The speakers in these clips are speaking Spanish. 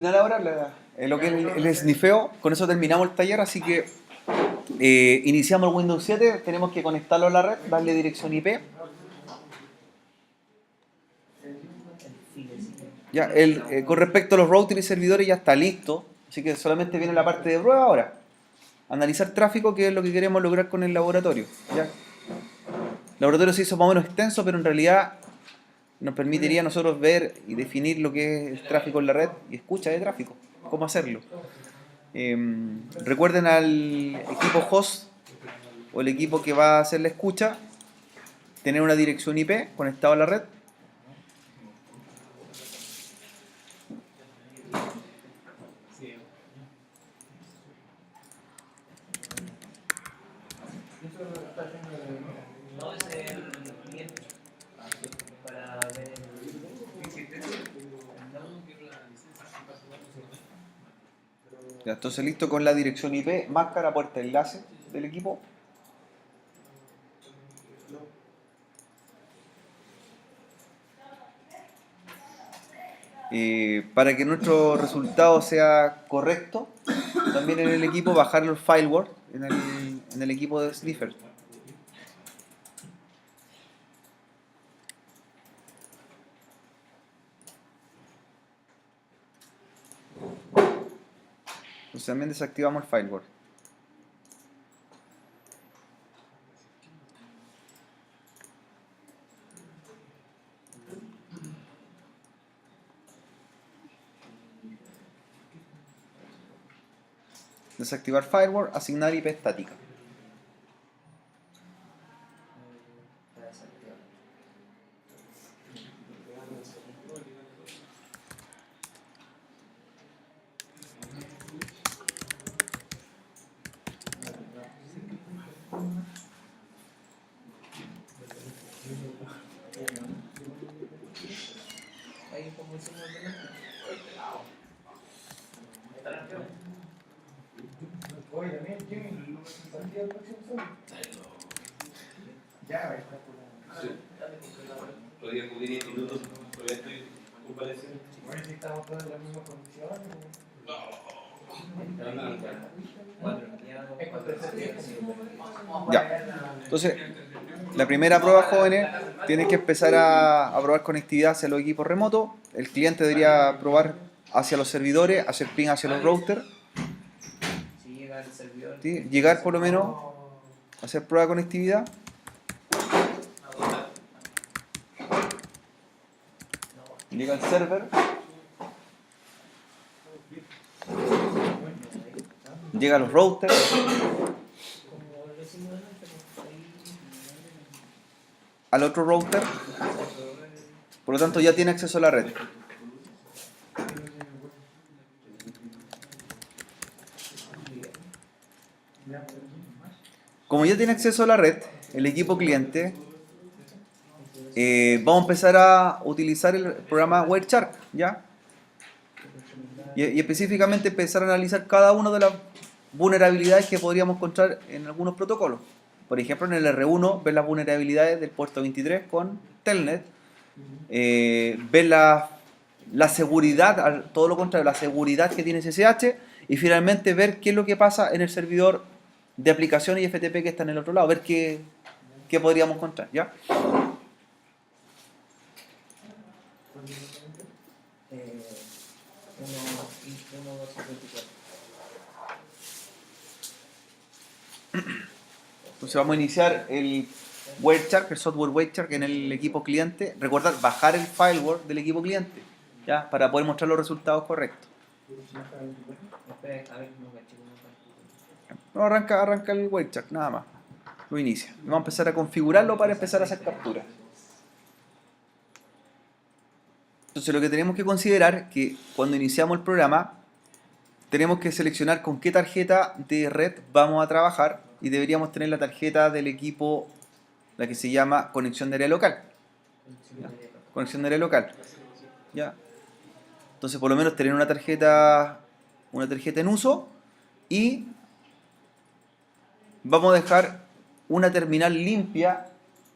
Ahora lo que es el snifeo. Con eso terminamos el taller, así que iniciamos el Windows 7, tenemos que conectarlo a la red, darle dirección IP. Ya, con respecto a los routers y servidores ya está listo, así que solamente viene la parte de prueba ahora. Analizar tráfico, que es lo que queremos lograr con el laboratorio. ¿Ya? El laboratorio se hizo más o menos extenso, pero en realidad nos permitiría a nosotros ver y definir lo que es el tráfico en la red y escucha de tráfico, cómo hacerlo. Recuerden al equipo host o el equipo que va a hacer la escucha tener una dirección IP conectada a la red. Ya, entonces listo con la dirección IP, máscara, puerta, enlace del equipo. Para que nuestro resultado sea correcto, también en el equipo bajar los FileWord en el equipo de Sniffer. Entonces también desactivamos el FileWord. Desactivar FileWord, asignar IP estática. Podría cubrir institutos, todavía estoy convaleciendo. Bueno, si estamos todos en las mismas condiciones. Ya. Entonces, la primera prueba, jóvenes, tienen que empezar a probar conectividad hacia los equipos remotos. El cliente debería probar hacia los servidores, hacer ping hacia los routers. ¿Sí? Llegar por lo menos a hacer prueba de conectividad. Llega al server. Llega a los routers. Al otro router. Por lo tanto ya tiene acceso a la red. Como ya tiene acceso a la red, el equipo cliente, vamos a empezar a utilizar el programa Wireshark, ¿ya? Y específicamente empezar a analizar cada una de las vulnerabilidades que podríamos encontrar en algunos protocolos. Por ejemplo, en el R1 ver las vulnerabilidades del puerto 23 con Telnet, ver la seguridad, todo lo contrario, la seguridad que tiene SSH, y finalmente ver qué es lo que pasa en el servidor de aplicaciones y FTP que está en el otro lado, ver qué podríamos encontrar, ¿ya? Entonces vamos a iniciar el Wireshark, el software Wireshark en el equipo cliente. Recordar, bajar el FileWord del equipo cliente, ¿ya? Para poder mostrar los resultados correctos. No, arranca el Wireshark, nada más. Lo inicia. Y vamos a empezar a configurarlo para empezar a hacer capturas. Entonces lo que tenemos que considerar es que cuando iniciamos el programa tenemos que seleccionar con qué tarjeta de red vamos a trabajar, y deberíamos tener la tarjeta del equipo, la que se llama conexión de área local. ¿Ya? Conexión de área local. ¿Ya? Entonces por lo menos tener una tarjeta en uso, y vamos a dejar una terminal limpia,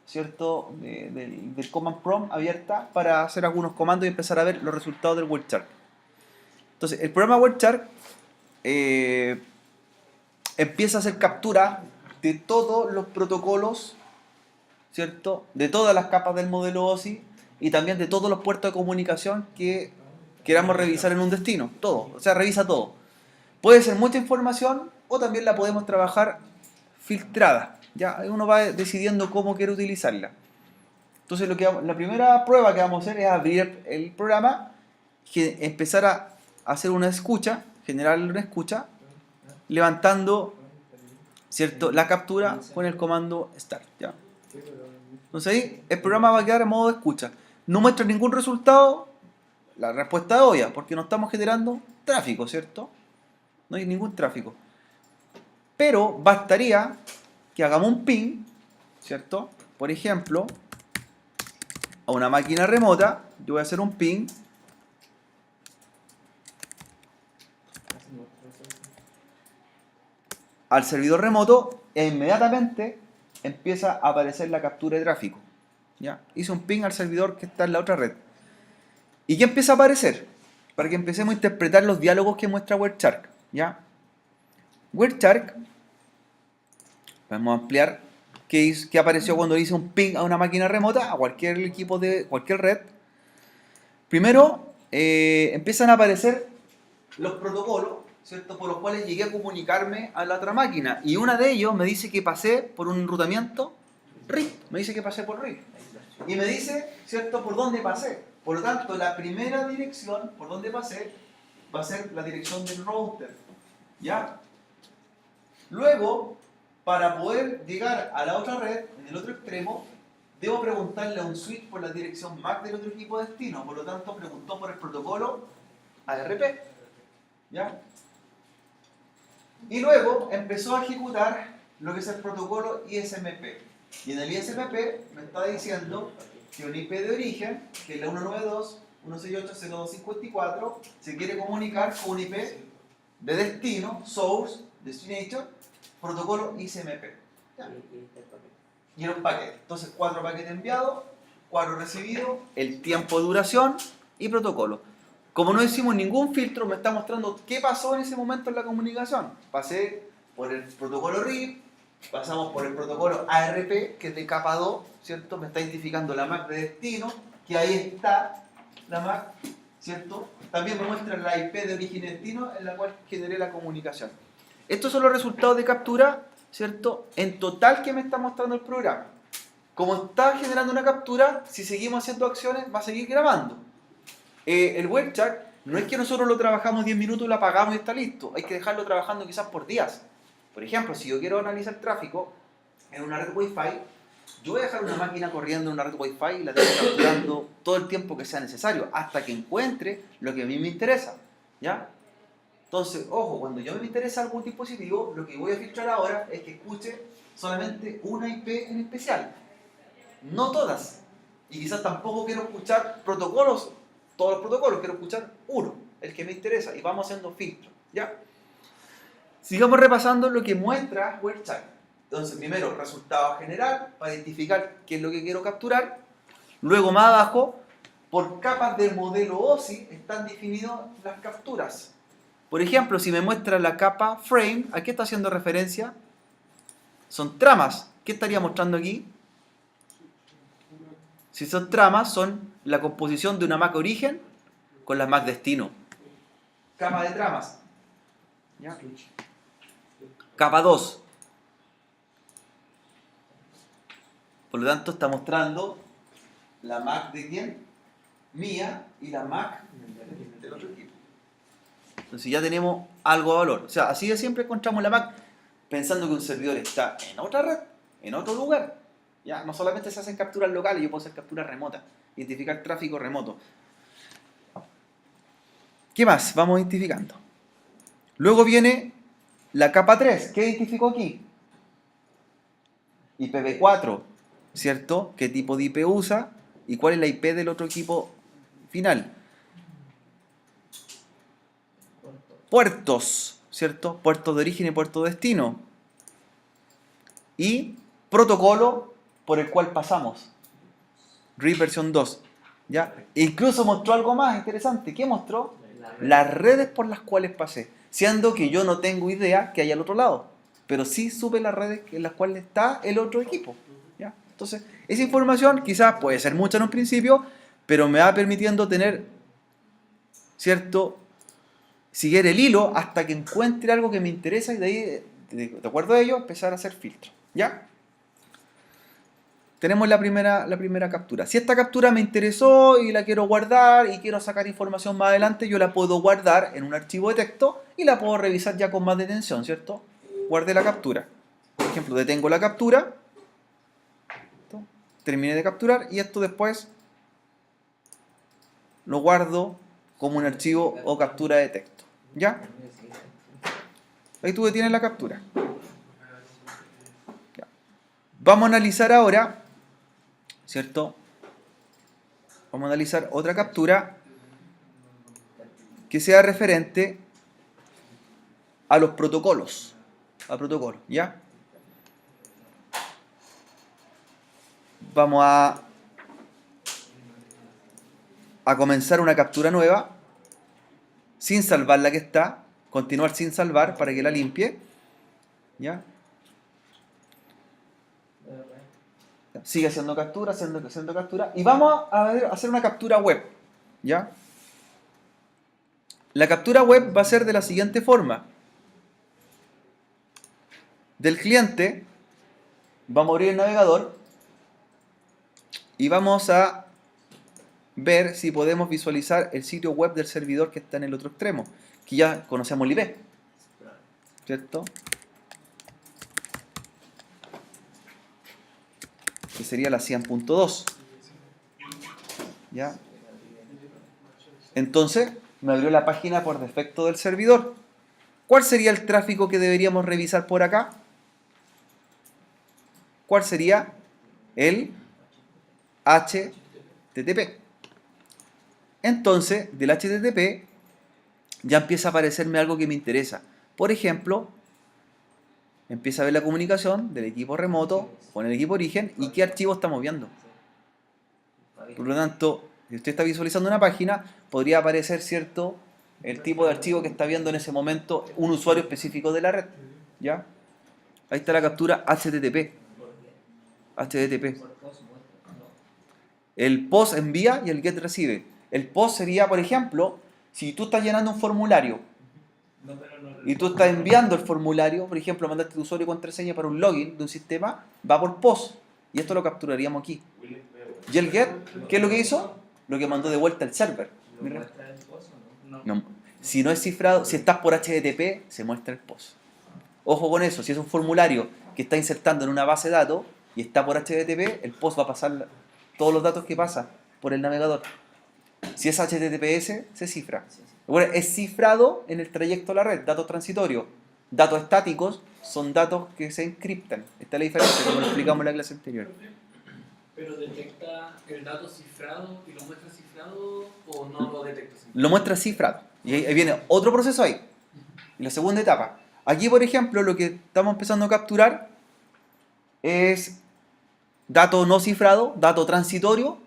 ¿cierto? Del command prompt abierta para hacer algunos comandos y empezar a ver los resultados del Wireshark. Entonces, el programa WebShark empieza a hacer captura de todos los protocolos, ¿cierto? De todas las capas del modelo OSI y también de todos los puertos de comunicación que queramos revisar en un destino. Todo, o sea, revisa todo. Puede ser mucha información o también la podemos trabajar filtrada. Ya uno va decidiendo cómo quiere utilizarla. Entonces, la primera prueba que vamos a hacer es abrir el programa, empezar a hacer una escucha, generar una escucha, levantando, ¿cierto?, la captura con el comando start. ¿Ya? Entonces ahí el programa va a quedar en modo de escucha. No muestra ningún resultado, la respuesta es obvia, porque no estamos generando tráfico, ¿cierto? No hay ningún tráfico. Pero bastaría que hagamos un ping, ¿cierto? Por ejemplo, a una máquina remota, yo voy a hacer un ping al servidor remoto e inmediatamente empieza a aparecer la captura de tráfico. ¿Ya? Hice un ping al servidor que está en la otra red. ¿Y qué empieza a aparecer? Para que empecemos a interpretar los diálogos que muestra WebShark. ¿Ya? WebShark, vamos a ampliar qué apareció cuando hice un ping a una máquina remota, a cualquier equipo de cualquier red. Primero, empiezan a aparecer los protocolos, ¿cierto?, por los cuales llegué a comunicarme a la otra máquina. Y una de ellos me dice que pasé por un enrutamiento RIP. Me dice que pasé por RIP. Y me dice, ¿cierto?, por dónde pasé. Por lo tanto, la primera dirección por donde pasé va a ser la dirección del router. ¿Ya? Luego, para poder llegar a la otra red, en el otro extremo, debo preguntarle a un switch por la dirección MAC del otro equipo de destino. Por lo tanto, preguntó por el protocolo ARP. ¿Ya? Y luego empezó a ejecutar lo que es el protocolo ISMP. Y en el ISMP me está diciendo que un IP de origen, que es la 192.168.0254, se quiere comunicar con un IP de destino, source, destination, protocolo ISMP. ¿Ya? Y en un paquete. Entonces, 4 paquetes enviados, 4 recibidos, el tiempo de duración y protocolo. Como no hicimos ningún filtro, me está mostrando qué pasó en ese momento en la comunicación. Pasé por el protocolo RIP, pasamos por el protocolo ARP, que es de capa 2, ¿cierto? Me está identificando la MAC de destino, que ahí está la MAC, ¿cierto? También me muestra la IP de origen y destino en la cual generé la comunicación. Estos son los resultados de captura, ¿cierto?, en total que me está mostrando el programa. Como está generando una captura, si seguimos haciendo acciones, va a seguir grabando. El WebShark no es que nosotros lo trabajamos 10 minutos y lo apagamos y está listo. Hay que dejarlo trabajando quizás por días. Por ejemplo, si yo quiero analizar tráfico en una red Wi-Fi, yo voy a dejar una máquina corriendo en una red Wi-Fi y la tengo capturando todo el tiempo que sea necesario, hasta que encuentre lo que a mí me interesa. ¿Ya? Entonces, ojo, cuando yo me interesa algún dispositivo, lo que voy a filtrar ahora es que escuche solamente una IP en especial. No todas. Y quizás tampoco quiero escuchar protocolos, todos los protocolos, quiero escuchar uno, el que me interesa, y vamos haciendo filtros. ¿Ya? Sigamos repasando lo que muestra WebShark. Entonces, primero, resultado general, para identificar qué es lo que quiero capturar. Luego, más abajo, por capas del modelo OSI, están definidas las capturas. Por ejemplo, si me muestra la capa frame, ¿a qué está haciendo referencia? Son tramas. ¿Qué estaría mostrando aquí? Si son tramas, son la composición de una MAC origen con la MAC destino. Capa de tramas. ¿Ya? Capa 2. Por lo tanto, está mostrando la MAC de quién? Mía y la MAC del otro equipo. Entonces ya tenemos algo de valor. O sea, así de siempre encontramos la MAC pensando que un servidor está en otra red, en otro lugar. Ya, no solamente se hacen capturas locales, yo puedo hacer capturas remotas, identificar tráfico remoto. ¿Qué más? Vamos identificando. Luego viene la capa 3. ¿Qué identificó aquí? IPv4, ¿cierto? ¿Qué tipo de IP usa? ¿Y cuál es la IP del otro equipo final? Puertos, ¿cierto? Puertos de origen y puertos de destino. Y protocolo por el cual pasamos. RIP versión 2. ¿Ya? E incluso mostró algo más interesante. ¿Qué mostró? las redes por las cuales pasé, siendo que yo no tengo idea que hay al otro lado, pero sí supe las redes en las cuales está el otro equipo. ¿Ya? Entonces, esa información quizás puede ser mucha en un principio, pero me va permitiendo tener, ¿cierto?, seguir el hilo hasta que encuentre algo que me interesa y de ahí, de acuerdo a ello, empezar a hacer filtros. ¿Ya? Tenemos la primera captura. Si esta captura me interesó y la quiero guardar y quiero sacar información más adelante, yo la puedo guardar en un archivo de texto y la puedo revisar ya con más detención, ¿cierto? Guardé la captura. Por ejemplo, detengo la captura, terminé de capturar y esto después lo guardo como un archivo o captura de texto. ¿Ya? Ahí tú detienes la captura. Ya. Vamos a analizar ahora, ¿cierto? Vamos a analizar otra captura que sea referente a los protocolos. A protocolos, ¿ya? Vamos a comenzar una captura nueva sin salvar la que está, continuar sin salvar para que la limpie, ¿ya? Sigue haciendo captura, haciendo captura, y vamos a hacer una captura web, ¿ya? La captura web va a ser de la siguiente forma. Del cliente vamos a abrir el navegador y vamos a ver si podemos visualizar el sitio web del servidor que está en el otro extremo, que ya conocemos el IP, ¿cierto? Que sería la 100.2. ¿Ya? Entonces, me abrió la página por defecto del servidor. ¿Cuál sería el tráfico que deberíamos revisar por acá? ¿Cuál sería? El HTTP. Entonces, del HTTP ya empieza a aparecerme algo que me interesa. Por ejemplo, empieza a ver la comunicación del equipo remoto con el equipo origen y qué archivo estamos viendo. Por lo tanto, si usted está visualizando una página, podría aparecer, ¿cierto?, el tipo de archivo que está viendo en ese momento un usuario específico de la red. ¿Ya? Ahí está la captura HTTP. HTTP. El POST envía y el GET recibe. El POST sería, por ejemplo, si tú estás llenando un formulario y tú estás enviando el formulario, por ejemplo, mandaste tu usuario y contraseña para un login de un sistema, va por POST. Y esto lo capturaríamos aquí. ¿Y el GET? ¿Qué es lo que hizo? Lo que mandó de vuelta al server. No. Si no es cifrado, si estás por HTTP, se muestra el POST. Ojo con eso, si es un formulario que está insertando en una base de datos y está por HTTP, el POST va a pasar todos los datos que pasa por el navegador. Si es HTTPS, se cifra. Bueno, es cifrado en el trayecto a la red, datos transitorios. Datos estáticos son datos que se encriptan. Esta es la diferencia, como lo explicamos en la clase anterior. ¿Pero detecta el dato cifrado y lo muestra cifrado o no lo detecta? Lo muestra cifrado. Y ahí viene otro proceso ahí. La segunda etapa. Aquí, por ejemplo, lo que estamos empezando a capturar es dato no cifrado, dato transitorio,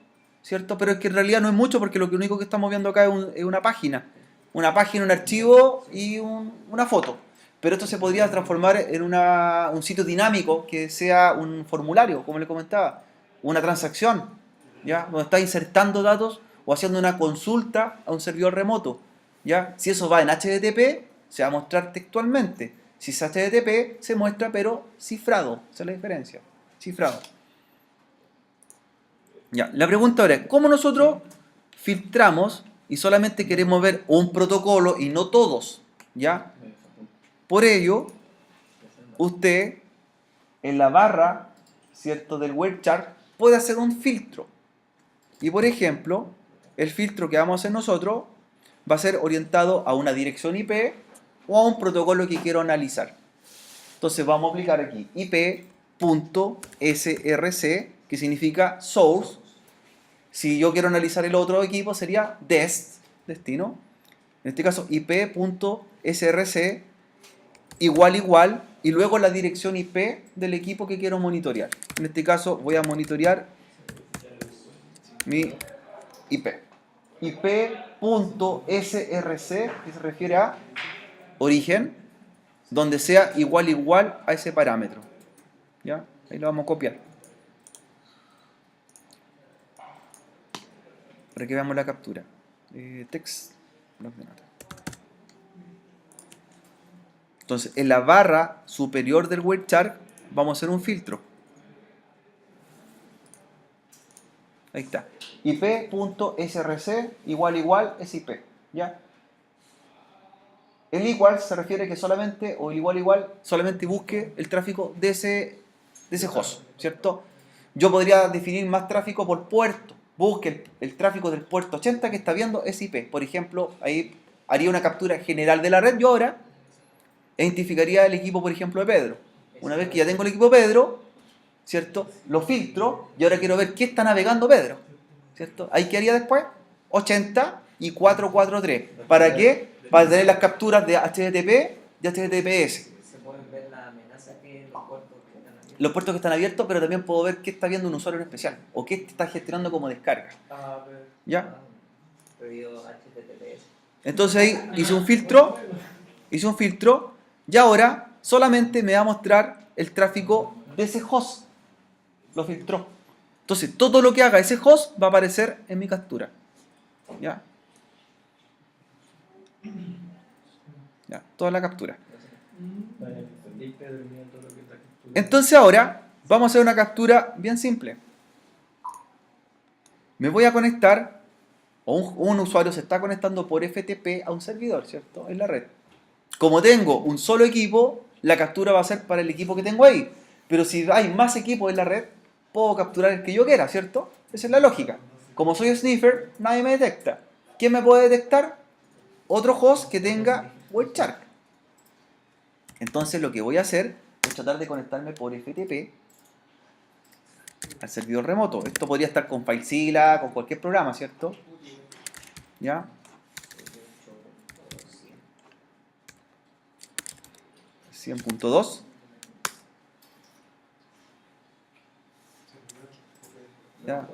¿cierto? Pero es que en realidad no es mucho porque lo único que estamos viendo acá es una página. Una página, un archivo y una foto. Pero esto se podría transformar en un sitio dinámico que sea un formulario, como le comentaba. Una transacción, ¿ya? Donde está insertando datos o haciendo una consulta a un servidor remoto, ¿ya? Si eso va en HTTP, se va a mostrar textualmente. Si es HTTP, se muestra pero cifrado. Esa es la diferencia. Cifrado. Ya, la pregunta ahora es, ¿cómo nosotros filtramos y solamente queremos ver un protocolo y no todos? ¿Ya? Por ello, usted en la barra, ¿cierto?, del web chart puede hacer un filtro. Y por ejemplo, el filtro que vamos a hacer nosotros va a ser orientado a una dirección IP o a un protocolo que quiero analizar. Entonces vamos a aplicar aquí IP.src, que significa source. Si yo quiero analizar el otro equipo sería destino. En este caso IP.src igual y luego la dirección IP del equipo que quiero monitorear. En este caso voy a monitorear mi IP. IP.src, que se refiere a origen, donde sea igual a ese parámetro. ¿Ya? Ahí lo vamos a copiar. Para que veamos la captura. Text, bloc de nota. Entonces, en la barra superior del word chart vamos a hacer un filtro. Ahí está. IP.src igual es IP. ¿Ya? El igual se refiere que solamente, o el igual, solamente busque el tráfico de ese host, ¿cierto? Yo podría definir más tráfico por puerto. Busque el tráfico del puerto 80 que está viendo ese IP. Por ejemplo, ahí haría una captura general de la red. Yo ahora identificaría el equipo, por ejemplo, de Pedro. Una vez que ya tengo el equipo de Pedro, ¿cierto? Lo filtro y ahora quiero ver qué está navegando Pedro, ¿cierto? Ahí qué haría después, 80 y 443. ¿Para qué? Para tener las capturas de HTTP y HTTPS. Se pueden ver la amenaza que los puertos que están abiertos. Los puertos que están abiertos, pero también puedo ver qué está viendo un usuario en especial o qué está gestionando como descarga. ¿Ya? Prohibido HTTPS. Entonces ahí hice un filtro y ahora solamente me va a mostrar el tráfico de ese host. Lo filtró. Entonces todo lo que haga ese host va a aparecer en mi captura. ¿Ya? Ya, toda la captura. Entonces ahora vamos a hacer una captura bien simple. Me voy a conectar, o un usuario se está conectando por FTP a un servidor, ¿cierto? En la red. Como tengo un solo equipo, la captura va a ser para el equipo que tengo ahí. Pero si hay más equipos en la red, puedo capturar el que yo quiera, ¿cierto? Esa es la lógica. Como soy sniffer, nadie me detecta. ¿Quién me puede detectar? Otro host que tenga Wireshark. Entonces lo que voy a hacer es tratar de conectarme por FTP al servidor remoto. Esto podría estar con FileZilla, con cualquier programa, ¿cierto? ¿Ya? 100.2. ¿Ya?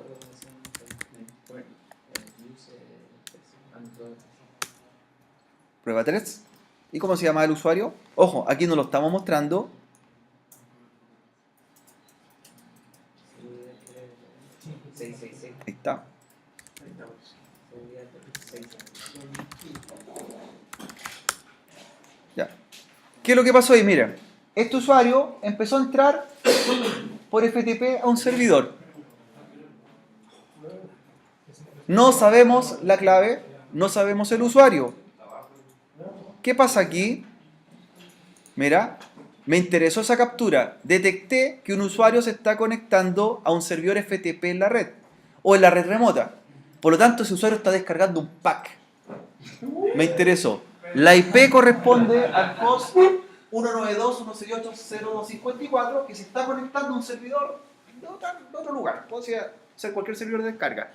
Prueba 3. ¿Y cómo se llama el usuario? Ojo, aquí no lo estamos mostrando. 666. Ahí está. Ya. ¿Qué es lo que pasó ahí? Miren, este usuario empezó a entrar por FTP a un servidor. No sabemos la clave, no sabemos el usuario. ¿Qué pasa aquí? Mira, me interesó esa captura. Detecté que un usuario se está conectando a un servidor FTP en la red o en la red remota. Por lo tanto, ese usuario está descargando un pack. Me interesó. La IP corresponde al host 192.168.0254 que se está conectando a un servidor de otro lugar. Puede ser cualquier servidor de descarga.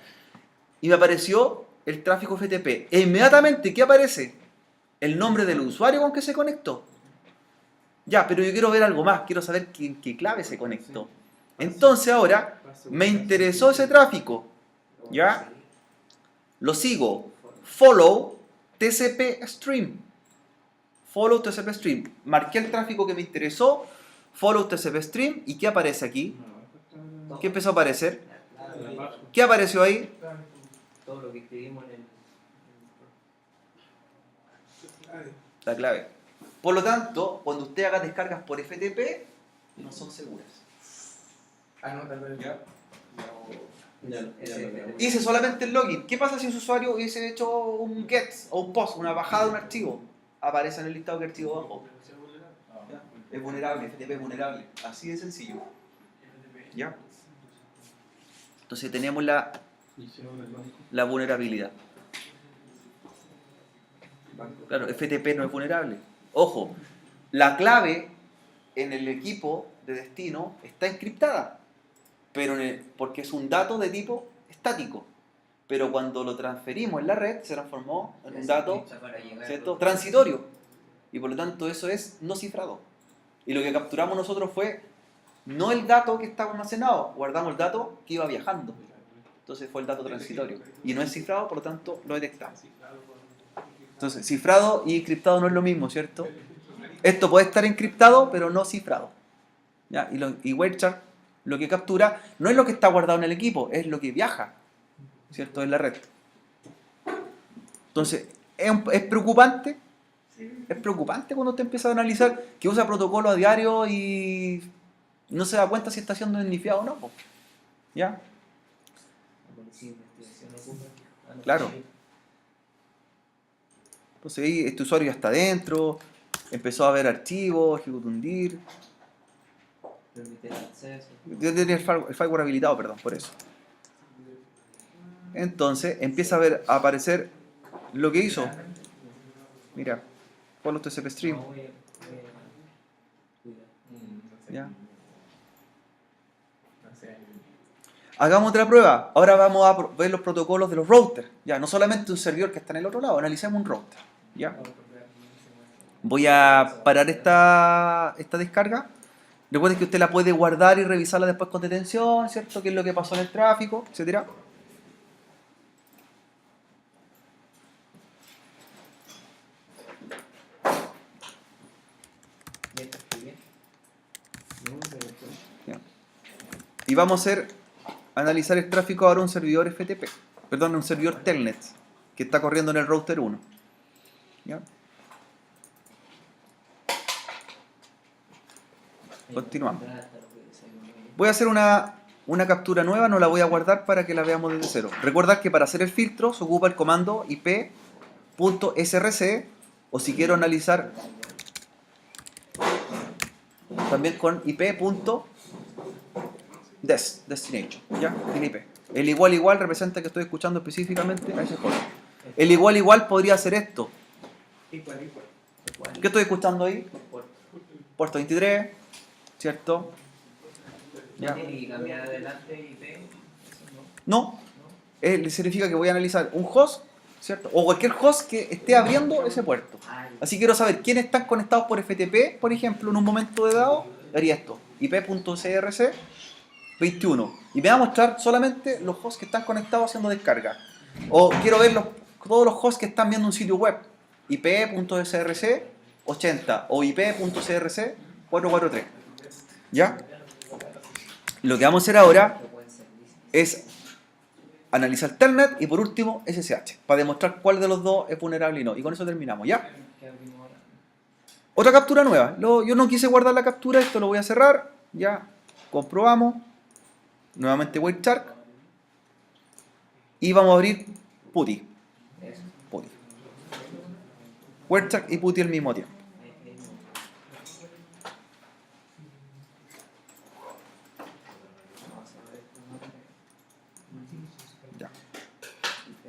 Y me apareció el tráfico FTP. E inmediatamente, ¿qué aparece? El nombre del usuario con que se conectó. Ya, pero yo quiero ver algo más. Quiero saber qué clave se conectó. Entonces ahora me interesó ese tráfico. ¿Ya? Lo sigo. Follow TCP stream. Follow TCP stream. Marqué el tráfico que me interesó. Follow TCP stream. ¿Y qué aparece aquí? ¿Qué empezó a aparecer? ¿Qué apareció ahí? Todo lo que escribimos en el... La clave. Por lo tanto, cuando usted haga descargas por FTP, no son seguras. Hice solamente el login. ¿Qué pasa si un usuario hubiese hecho un get o un post, una bajada de un archivo? Aparece en el listado de archivo abajo. ¿Ya? Es vulnerable, FTP es vulnerable. Así de sencillo. ¿Ya? Entonces tenemos la vulnerabilidad. Claro, FTP no es vulnerable. Ojo, la clave en el equipo de destino está encriptada, pero porque es un dato de tipo estático. Pero cuando lo transferimos en la red, se transformó en un dato, ¿cierto?, transitorio. Y por lo tanto eso es no cifrado. Y lo que capturamos nosotros fue no el dato que estaba almacenado, guardamos el dato que iba viajando. entonces fue el dato transitorio. Y no es cifrado, por lo tanto lo detectamos. Entonces, cifrado y encriptado no es lo mismo, ¿cierto? Esto puede estar encriptado, pero no cifrado. ¿Ya? Y Wireshark lo que captura no es lo que está guardado en el equipo, es lo que viaja, ¿cierto? En la red. Entonces, ¿es preocupante? Es preocupante cuando te empiezas a analizar que usa protocolo a diario y no se da cuenta si está siendo endifiado o no, po. ¿Ya? La policía de investigación ocupa. Claro. Entonces ahí este usuario ya está adentro, empezó a ver archivos, ejecutó un dir. Permitir acceso. Yo tenía el firewall habilitado, perdón, por eso. Entonces empieza a aparecer lo que hizo. Mira, follow TCP stream. No, voy a cuidar. ¿Ya? Hagamos otra prueba. Ahora vamos a ver los protocolos de los routers. Ya, no solamente un servidor que está en el otro lado, analicemos un router. ¿Ya? Voy a parar esta descarga. Recuerden que usted la puede guardar y revisarla después con detención, ¿cierto? ¿Qué es lo que pasó en el tráfico, etcétera? Ya está, estoy bien. No, pero estoy- ¿Ya? Y vamos a analizar el tráfico ahora un servidor FTP. Perdón, un servidor Telnet que está corriendo en el router 1. ¿Ya? Continuamos. Voy a hacer una captura nueva, no la voy a guardar para que la veamos desde cero. Recordad que para hacer el filtro se ocupa el comando ip.src o si quiero analizar también con ip.destination, ¿ya? El IP. El igual representa que estoy escuchando específicamente a ese host. El igual podría hacer esto. ¿Qué estoy escuchando ahí? Puerto 23, ¿cierto? ¿Ya tiene que cambiar adelante IP? Eso No, significa que voy a analizar un host, ¿cierto? O cualquier host que esté abriendo ese puerto. Así quiero saber quiénes están conectados por FTP, por ejemplo, en un momento dado, haría esto, ip.crc 21. Y me va a mostrar solamente los hosts que están conectados haciendo descarga. O quiero ver todos los hosts que están viendo un sitio web, ip.src 80 o ip.crc 443. ¿Ya? Lo que vamos a hacer ahora es analizar Telnet y por último SSH, para demostrar cuál de los dos es vulnerable y no. Y con eso terminamos, ¿ya? ¿Qué abrimos ahora? Otra captura nueva. Yo no quise guardar la captura, esto lo voy a cerrar. Ya, comprobamos. Nuevamente Wireshark. Y vamos a abrir PuTTY. Eso. PuTTY. Wireshark y PuTTY al mismo tiempo. Ahí no. Vamos a ver esto, ¿no? Ya. IP.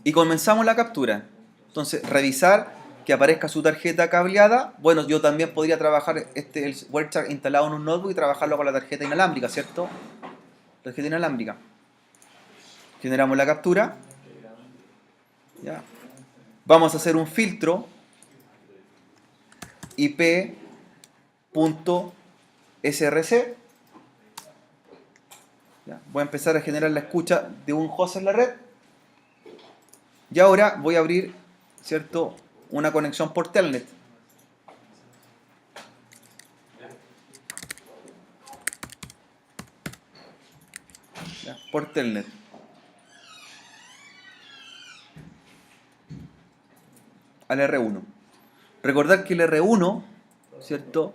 Y comenzamos la captura. Entonces, revisar que aparezca su tarjeta cableada. Bueno, yo también podría trabajar el Wireshark instalado en un notebook y trabajarlo con la tarjeta inalámbrica, ¿cierto? Tarjeta inalámbrica. Generamos la captura. Ya. Vamos a hacer un filtro ip.src. Ya. Voy a empezar a generar la escucha de un host en la red. Y ahora voy a abrir, ¿cierto?, una conexión por Telnet. Ya, por Telnet. Al R1. Recordar que el R1, ¿cierto?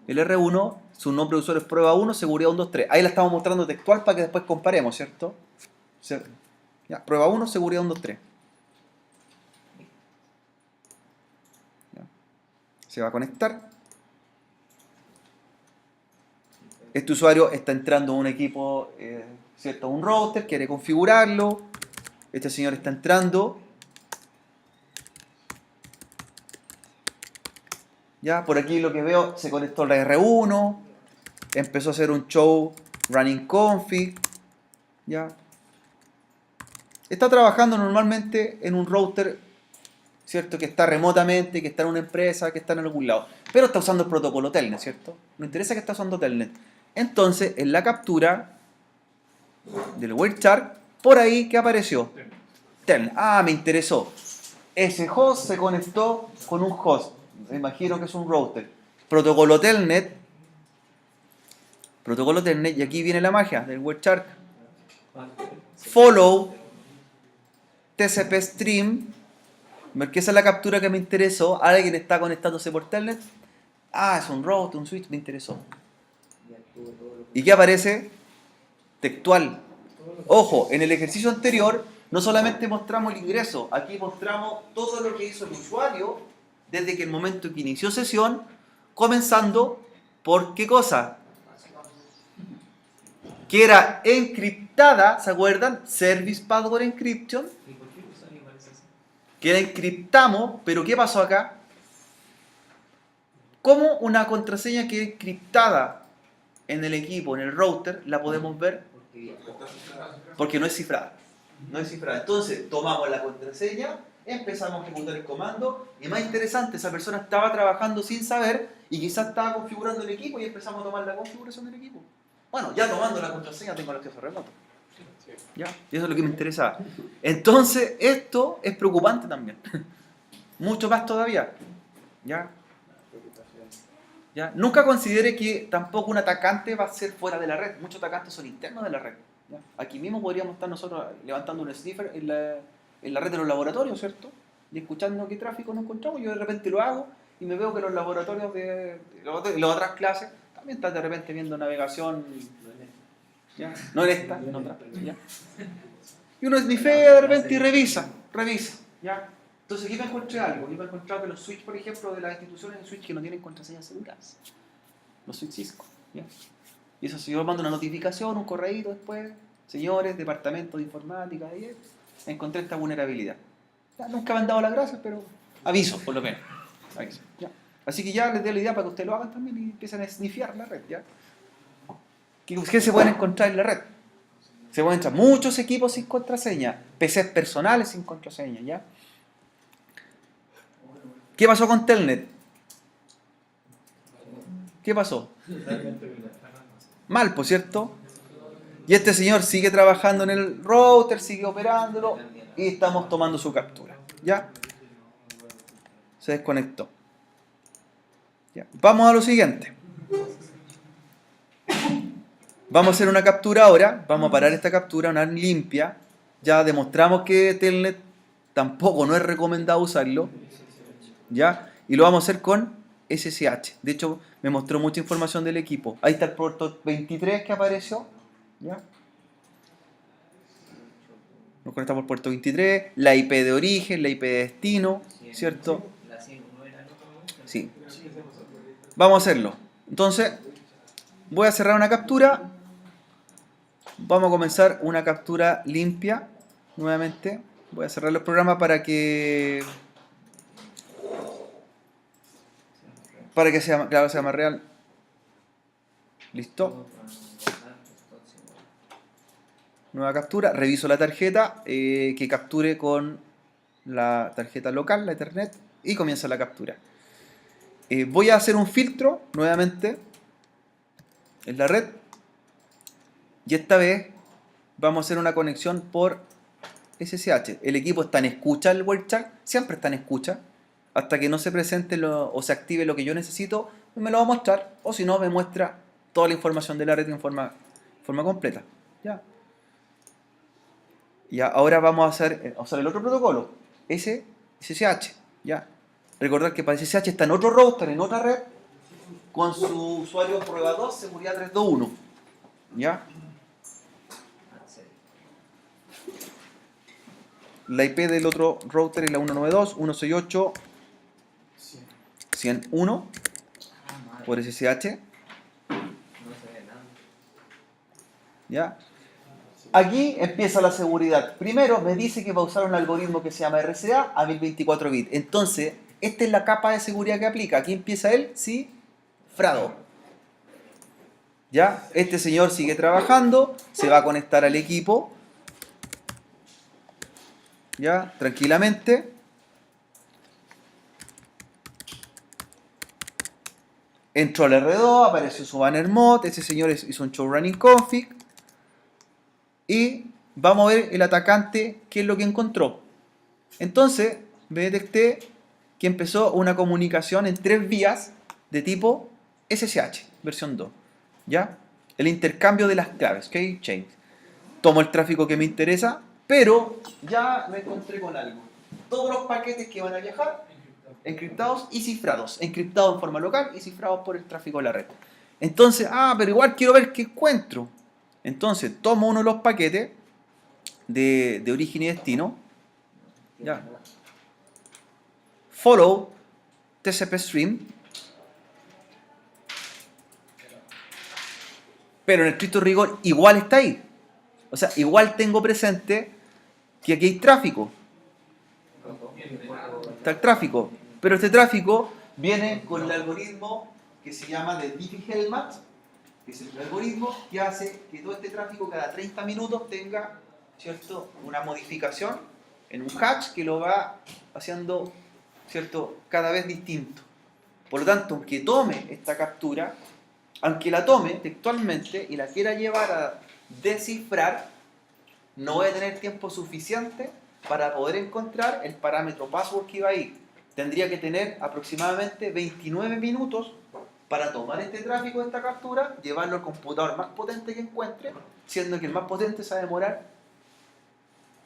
El R1, su nombre de usuario es prueba 1, seguridad 1, 2, 3. Ahí la estamos mostrando textual para que después comparemos, ¿cierto? Ya, prueba 1, seguridad 1, 2, 3. Se va a conectar. Este usuario está entrando a un equipo, ¿cierto? A un router, quiere configurarlo. Este señor está entrando. Ya, por aquí lo que veo, se conectó a la R1. Empezó a hacer un show running config. Ya. Está trabajando normalmente en un router, ¿cierto? Que está remotamente, que está en una empresa, que está en algún lado. Pero está usando el protocolo Telnet, ¿cierto? No interesa que está usando Telnet. Entonces, en la captura, del Wireshark, por ahí, ¿qué apareció? Telnet. Ah, me interesó. Ese host se conectó con un host. Me imagino que es un router. Protocolo Telnet. Protocolo Telnet. Y aquí viene la magia del Wireshark. Follow TCP stream. Ver que esa es la captura que me interesó. Alguien está conectándose por Telnet. Ah, es un router, un switch, me interesó. ¿Y qué aparece? Textual. Ojo, en el ejercicio anterior no solamente mostramos el ingreso, aquí mostramos todo lo que hizo el usuario desde que el momento que inició sesión, comenzando por ¿qué cosa? Que era encriptada, ¿se acuerdan? Service Password Encryption. ¿Y por qué usan iguales así? Que la encriptamos, pero ¿qué pasó acá? ¿Cómo una contraseña que es encriptada en el equipo, en el router, la podemos ver? Porque no es cifrada. No es cifrada. Entonces, tomamos la contraseña, empezamos a ejecutar el comando, y más interesante, esa persona estaba trabajando sin saber, y quizás estaba configurando el equipo, y empezamos a tomar la configuración del equipo. Bueno, ya tomando la contraseña tengo el acceso remoto. ¿Ya? Y eso es lo que me interesaba. Entonces, esto es preocupante también. Mucho más todavía. ¿Ya? ¿Ya? Nunca considere que tampoco un atacante va a ser fuera de la red. Muchos atacantes son internos de la red. ¿Ya? Aquí mismo podríamos estar nosotros levantando un sniffer en la red de los laboratorios, ¿cierto? Y escuchando qué tráfico nos encontramos. Yo de repente lo hago y me veo que los laboratorios de las otras clases también están de repente viendo navegación. ¿Ya? No en esta, en otra. ¿Ya? Y uno snifea de repente y revisa. ¿Ya? Entonces aquí me encontré algo. Aquí me he encontrado que los switch, por ejemplo, de las instituciones de switch que no tienen contraseñas seguras. Los switch Cisco. ¿Ya? Y eso si yo mando una notificación, un correíto después. Señores, departamento de informática, encontré esta vulnerabilidad. Ya, nunca me han dado las gracias, pero aviso, por lo menos. Aviso. ¿Ya? Así que ya les doy la idea para que ustedes lo hagan también y empiecen a snifear la red. ¿Ya? ¿Qué se pueden encontrar en la red? Se pueden encontrar muchos equipos sin contraseña, PCs personales sin contraseña, ¿ya? ¿Qué pasó con Telnet? ¿Qué pasó? Mal, por cierto. Y este señor sigue trabajando en el router, sigue operándolo y estamos tomando su captura, ¿ya? Se desconectó. ¿Ya? Vamos a lo siguiente. Vamos a hacer una captura ahora, vamos a parar esta captura, una limpia. Ya demostramos que Telnet tampoco no es recomendado usarlo, ¿ya? Y lo vamos a hacer con SSH. De hecho, me mostró mucha información del equipo. Ahí está el puerto 23 que apareció, ¿ya? Nos conectamos por puerto 23, la IP de origen, la IP de destino, ¿cierto? La 101 era el otro. Sí. Vamos a hacerlo. Entonces, voy a cerrar una captura. Vamos a comenzar una captura limpia. Nuevamente, voy a cerrar el programa para que sea, claro, sea más real. Listo. Nueva captura. Reviso la tarjeta que capture con la tarjeta local, la Ethernet, y comienza la captura. Voy a hacer un filtro nuevamente en la red. Y esta vez vamos a hacer una conexión por SSH. El equipo está en escucha, el Wireshark siempre está en escucha. Hasta que no se presente o se active lo que yo necesito, me lo va a mostrar. O si no, me muestra toda la información de la red en forma completa. ¿Ya? Y ahora vamos a usar el otro protocolo, SSH. ¿Ya? Recordar que para SSH está en otro router, en otra red, con su usuario prueba 2, seguridad 321. ¿Ya? La IP del otro router es la 192.168.100.1 por SSH. No se ve nada. ¿Ya? Aquí empieza la seguridad. Primero me dice que va a usar un algoritmo que se llama RCA a 1024 bits. Entonces, esta es la capa de seguridad que aplica. Aquí empieza el cifrado. ¿Ya? Este señor sigue trabajando, se va a conectar al equipo. ¿Ya? Tranquilamente. Entró al R2, apareció su banner mod, ese señor hizo un show running config. y vamos a ver el atacante qué es lo que encontró. Entonces me detecté que empezó una comunicación en 3 vías de tipo SSH, versión 2. ¿Ya? El intercambio de las claves, key chains. Tomo el tráfico que me interesa, pero ya me encontré con algo. Todos los paquetes que van a viajar, encriptados y cifrados. Encriptados en forma local y cifrados por el tráfico de la red. Entonces, pero igual quiero ver qué encuentro. Entonces, tomo uno de los paquetes de origen y destino. Ya. Follow TCP stream. Pero en el estricto rigor igual está ahí. O sea, igual tengo presente que aquí hay tráfico. Está el tráfico. Pero este tráfico viene con el algoritmo que se llama de Diffie-Hellman, que es el algoritmo que hace que todo este tráfico cada 30 minutos tenga, ¿cierto?, una modificación en un hash que lo va haciendo, ¿cierto?, cada vez distinto. Por lo tanto, aunque tome esta captura, aunque la tome textualmente y la quiera llevar a descifrar, no voy a tener tiempo suficiente para poder encontrar el parámetro password que iba ahí. Tendría que tener aproximadamente 29 minutos para tomar este tráfico de esta captura, llevarlo al computador más potente que encuentre, siendo que el más potente se va a demorar,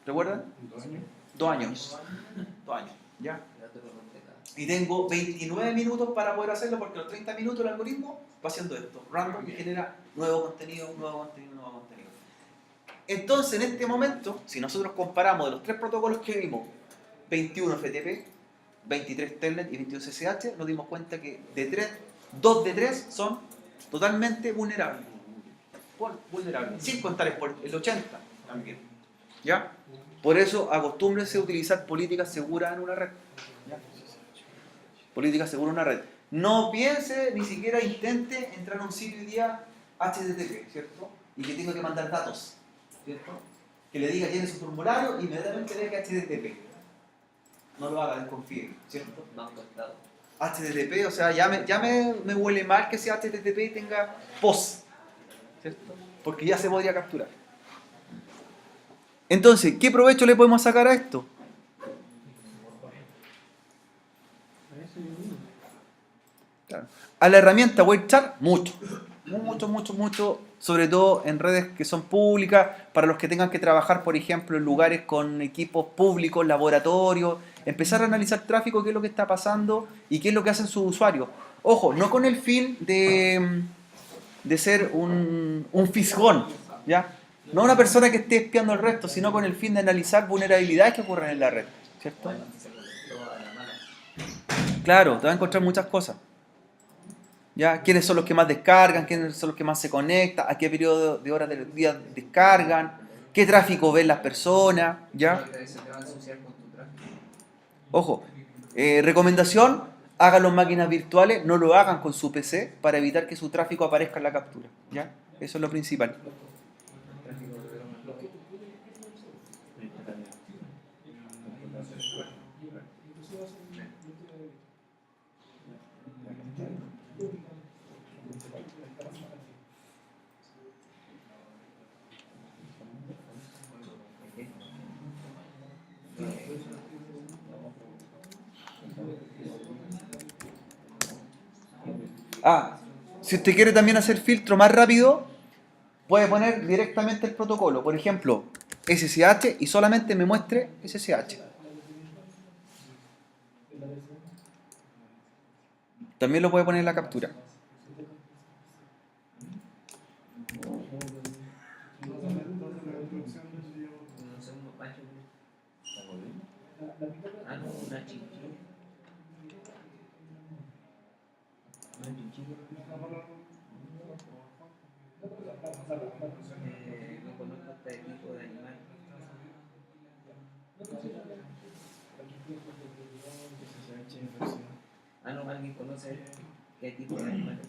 ¿recuerdan? 2 años. 2 años, ¿ya? Y tengo 29 minutos para poder hacerlo porque a los 30 minutos el algoritmo va haciendo esto, random, y genera nuevo contenido. Entonces, en este momento, si nosotros comparamos de los 3 protocolos que vimos, 21 FTP, 23 Telnet y 22 SSH, nos dimos cuenta que 2 de 3 son totalmente vulnerables. Sin contar el 80 también. ¿Ya? Por eso acostúmbrense a utilizar políticas seguras en una red. ¿Ya? Políticas seguras en una red. No piense, ni siquiera intente entrar a un sitio hoy día HTTP, ¿cierto? Y que tenga que mandar datos, ¿cierto? Que le diga tiene su formulario y inmediatamente le diga HTTP. No lo haga, desconfíe, ¿cierto? HTTP, o sea, ya me huele mal que sea HTTP y tenga POS, ¿cierto? Porque ya se podría capturar. Entonces, ¿qué provecho le podemos sacar a esto? Claro. A la herramienta WebChat, mucho, sobre todo en redes que son públicas, para los que tengan que trabajar, por ejemplo, en lugares con equipos públicos, laboratorios, empezar a analizar tráfico, qué es lo que está pasando y qué es lo que hacen sus usuarios. Ojo, no con el fin de ser un fisgón, ¿ya? No una persona que esté espiando al resto, sino con el fin de analizar vulnerabilidades que ocurren en la red, ¿cierto? Claro, te va a encontrar muchas cosas. ¿Ya? ¿Quiénes son los que más descargan? ¿Quiénes son los que más se conectan? ¿A qué periodo de horas del día descargan? ¿Qué tráfico ven las personas? ¿Ya? Ojo, recomendación, háganlo en máquinas virtuales, no lo hagan con su PC para evitar que su tráfico aparezca en la captura. ¿Ya? Eso es lo principal. Si usted quiere también hacer filtro más rápido, puede poner directamente el protocolo. Por ejemplo, SSH y solamente me muestre SSH. También lo puede poner en la captura. No conozco este tipo de animal. No, alguien conoce qué tipo de animales.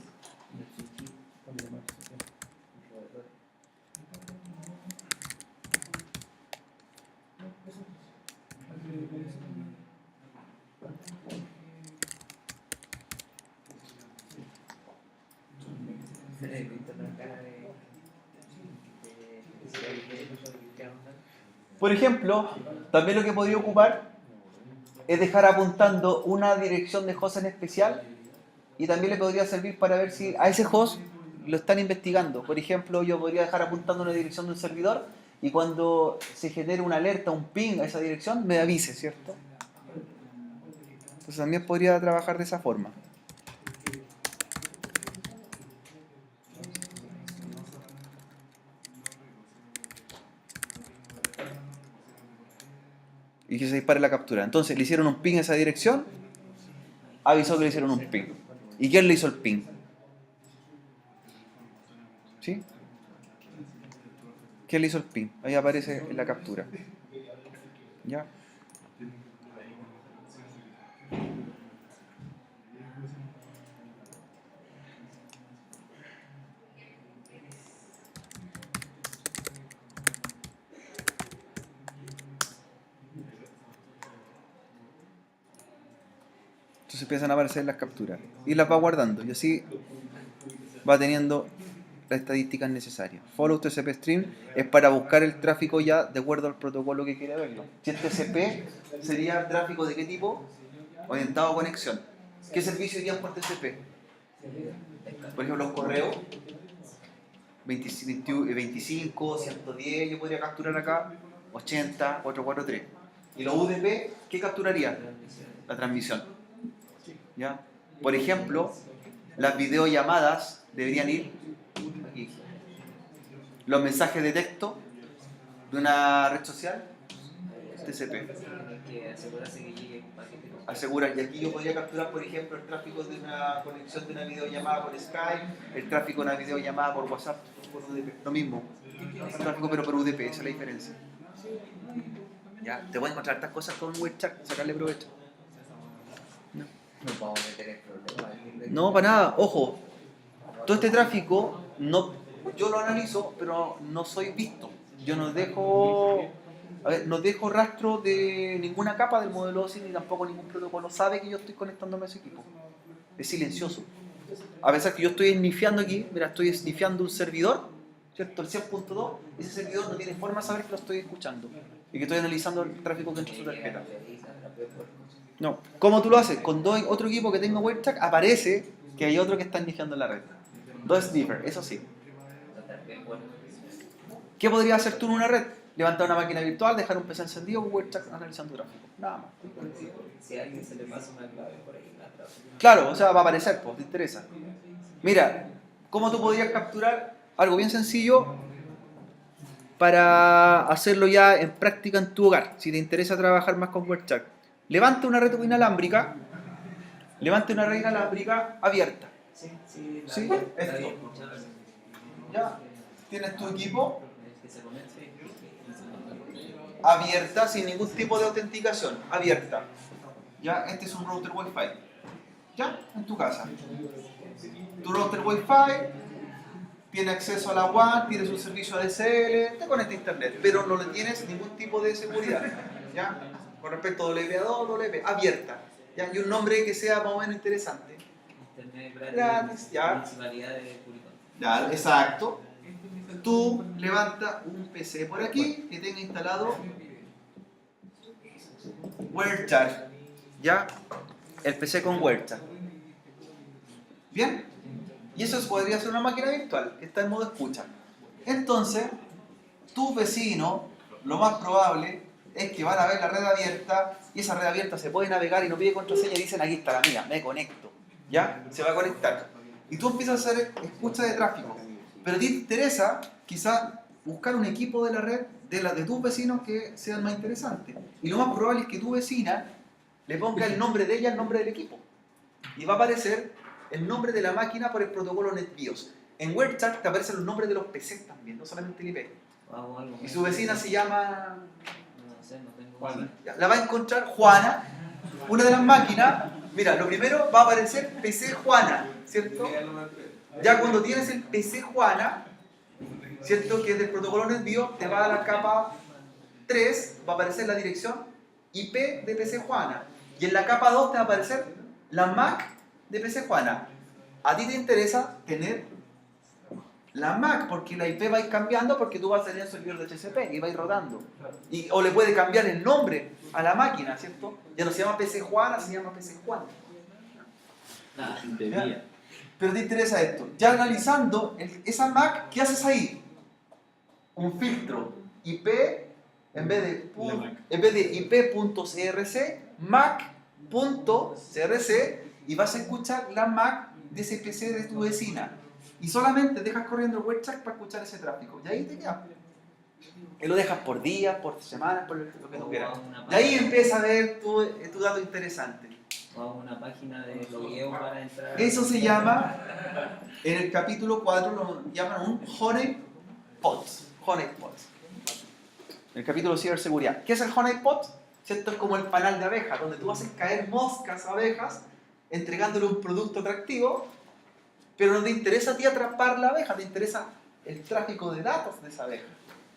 He visto la cara de Por ejemplo, también lo que podría ocupar es dejar apuntando una dirección de host en especial y también le podría servir para ver si a ese host lo están investigando. Por ejemplo, yo podría dejar apuntando una dirección de un servidor y cuando se genere una alerta, un ping a esa dirección, me avise, ¿cierto? Entonces también podría trabajar de esa forma. Y que se dispare la captura. Entonces le hicieron un ping a esa dirección, avisó que le hicieron un ping. ¿Y quién le hizo el ping? ¿Sí? ¿Quién le hizo el ping? Ahí aparece en la captura. ¿Ya? Entonces empiezan a aparecer las capturas y las va guardando y así va teniendo las estadísticas necesarias. Follow TCP Stream es para buscar el tráfico ya de acuerdo al protocolo que quiere verlo. Si es TCP, sería tráfico de qué tipo? Orientado a conexión. ¿Qué servicio irían por TCP? Por ejemplo, los correos 25, 110, yo podría capturar acá 80, 443. ¿Y los UDP qué capturaría? La transmisión. ¿Ya? Por ejemplo, las videollamadas deberían ir aquí. Los mensajes de texto de una red social, TCP. Tiene que asegurarse que llegue un paquete. Asegura, y aquí yo podría capturar, por ejemplo, el tráfico de una conexión de una videollamada por Skype, el tráfico de una videollamada por WhatsApp, por UDP. Lo mismo. El tráfico, pero por UDP, esa es la diferencia. ¿Ya? Te puedes encontrar estas cosas con WebChat, sacarle provecho. No podemos meter el problema. No, para nada. Ojo, todo este tráfico, no, yo lo analizo, pero no soy visto. Yo no dejo, no dejo rastro de ninguna capa del modelo OSI, ni tampoco ningún protocolo sabe que yo estoy conectándome a ese equipo. Es silencioso. A pesar que yo estoy snifeando aquí, mira, estoy snifeando un servidor, ¿cierto? El 100.2, ese servidor no tiene forma de saber que lo estoy escuchando y que estoy analizando el tráfico que entra en su tarjeta. No. ¿Cómo tú lo haces? Con otro equipo que tenga WebChat aparece que hay otro que está snifeando en la red. Dos sniffers, eso sí. ¿Qué podrías hacer tú en una red? Levantar una máquina virtual, dejar un PC encendido con WebChat analizando tráfico. Nada más. Si a alguien se le pasa una clave por ahí, la clave. Claro, o sea, va a aparecer, pues, te interesa. Mira, ¿cómo tú podrías capturar algo bien sencillo para hacerlo ya en práctica en tu hogar? Si te interesa trabajar más con WebChat. Levanta una red inalámbrica abierta. Sí, ¿Sí? la Esto. había escuchado. Ya, tienes tu equipo Que se conecte y se conecte. abierta sin ningún tipo de autenticación, abierta. Ya, este es un router Wi-Fi. Ya, en tu casa. Tu router Wi-Fi tiene acceso a la WAN, tienes un servicio ADSL, te conecta a internet, pero no le tienes ningún tipo de seguridad. ¿Ya? Con respecto a WPA2, WP, abierta. ¿Ya? Y un nombre que sea más o menos interesante. Internet Gratis, ya. Municipalidad de Curicó. Ya, exacto. Tú levantas un PC por aquí que tenga instalado WebChat. ¿Ya? El PC con WebChat. ¿Bien? Y eso podría ser una máquina virtual que está en modo escucha. Entonces, tus vecinos, lo más probable es que van a ver la red abierta y esa red abierta se puede navegar y no pide contraseña y dicen aquí está la mía, me conecto. ¿Ya? Se va a conectar. Y tú empiezas a hacer escucha de tráfico. Pero a ti te interesa quizás buscar un equipo de la red de tus vecinos que sea el más interesante. Y lo más probable es que tu vecina le ponga el nombre de ella al nombre del equipo. Y va a aparecer el nombre de la máquina por el protocolo NetBIOS. En WebChat te aparecen los nombres de los PCs también, no solamente el IP. Hago algo Y más. su vecina se llama... No sé, no tengo. Juana. La va a encontrar Juana, una de las máquinas. Mira, lo primero va a aparecer PC Juana, ¿cierto? Ya cuando tienes el PC Juana, ¿cierto? Que es del protocolo NetBIOS, te va a la capa 3, va a aparecer la dirección IP de PC Juana. Y en la capa 2 te va a aparecer la MAC de PC Juana. A ti te interesa tener La MAC, porque la IP va a ir cambiando porque tú vas a tener servidor de TCP y va a ir rodando. O le puede cambiar el nombre a la máquina, ¿cierto? Ya no se llama PC Juana, se llama PC Juan. ¿Ya? Pero te interesa esto. Ya analizando esa MAC, ¿qué haces ahí? Un filtro IP en vez de IP.crc, MAC.crc, y vas a escuchar la MAC de ese PC de tu vecina. Y solamente dejas corriendo el WebChat para escuchar ese tráfico. Y ahí te quedas. Y lo dejas por días, por semanas, por lo que tú quieras. Y ahí empieza a ver tu dato interesante. O una página de logueo para entrar. Eso se llama, en el capítulo 4 lo llaman un honeypot. Honeypot. En el capítulo de ciberseguridad. ¿Qué es el honeypot? ¿Cierto? Es como el panal de abejas, donde tú haces caer moscas a abejas, entregándole un producto atractivo, pero no te interesa a ti atrapar la abeja, te interesa el tráfico de datos de esa abeja.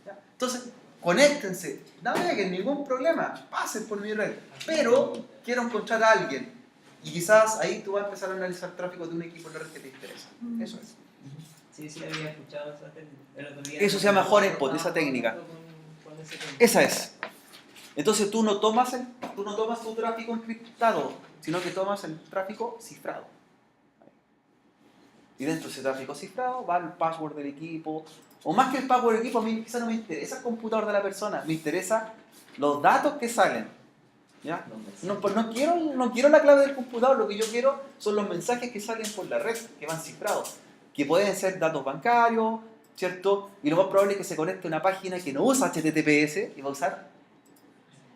¿Ya? Entonces, conéctense, naveguen, ningún problema, pasen por mi red, pero quiero encontrar a alguien. Y quizás ahí tú vas a empezar a analizar el tráfico de un equipo en la red que te interesa. Eso es. Sí, había escuchado esa técnica. El otro día Eso se llama honeypot, esa técnica. con ese tema. Esa es. Entonces tú no tomas tu tráfico encriptado, sino que tomas el tráfico cifrado. Y dentro de ese tráfico cifrado va el password del equipo. O más que el password del equipo, a mí quizás no me interesa el computador de la persona, me interesa los datos que salen. ¿Ya? No quiero la clave del computador, lo que yo quiero son los mensajes que salen por la red, que van cifrados. Que pueden ser datos bancarios, ¿cierto? Y lo más probable es que se conecte a una página que no usa HTTPS y va a usar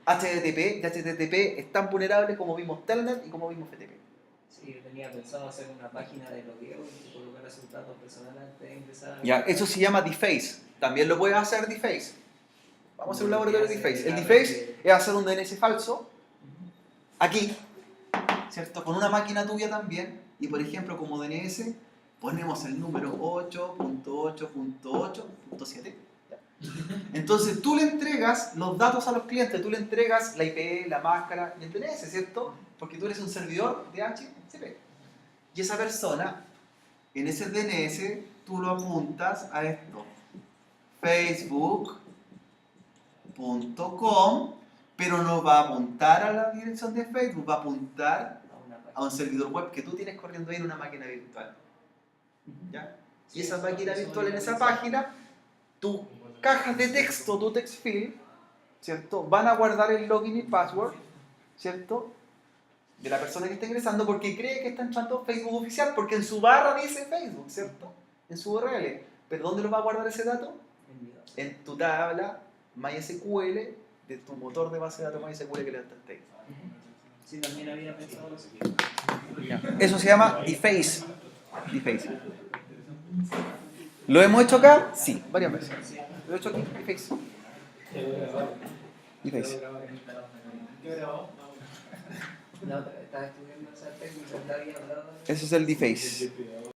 HTTP. Y HTTP es tan vulnerable como vimos Telnet y como vimos FTP. Sí, yo tenía pensado hacer una página de logueo y colocar esos datos personales antes de ingresar. Ya, eso se llama deface. También lo puedes hacer deface. Vamos a hacer un laboratorio de deface. El deface es hacer un DNS falso aquí, ¿cierto? Con una máquina tuya también. Y por ejemplo, como DNS ponemos el número 8.8.8.7. Entonces tú le entregas los datos a los clientes, tú le entregas la IP, la máscara y el DNS, ¿cierto? Porque tú eres un servidor de DHCP. Y esa persona, en ese DNS, tú lo apuntas a esto. Facebook.com, pero no va a apuntar a la dirección de Facebook, va a apuntar a un servidor web que tú tienes corriendo ahí en una máquina virtual. ¿Ya? Y esa máquina virtual en esa página, tu cajas de texto, tu text field, ¿cierto? Van a guardar el login y password, ¿cierto? De la persona que está ingresando porque cree que está entrando a Facebook oficial, porque en su barra dice Facebook, ¿cierto? En su URL. ¿Pero dónde lo va a guardar ese dato? En tu tabla MySQL de tu motor de base de datos MySQL que levantaste ahí. Sí, también había pensado eso. Eso se llama deface. Deface. ¿Lo hemos hecho acá? Sí, varias veces. Lo he hecho aquí, deface. Deface. La otra, estaba estudiando esa técnica, la había hablado. Ese es el deface.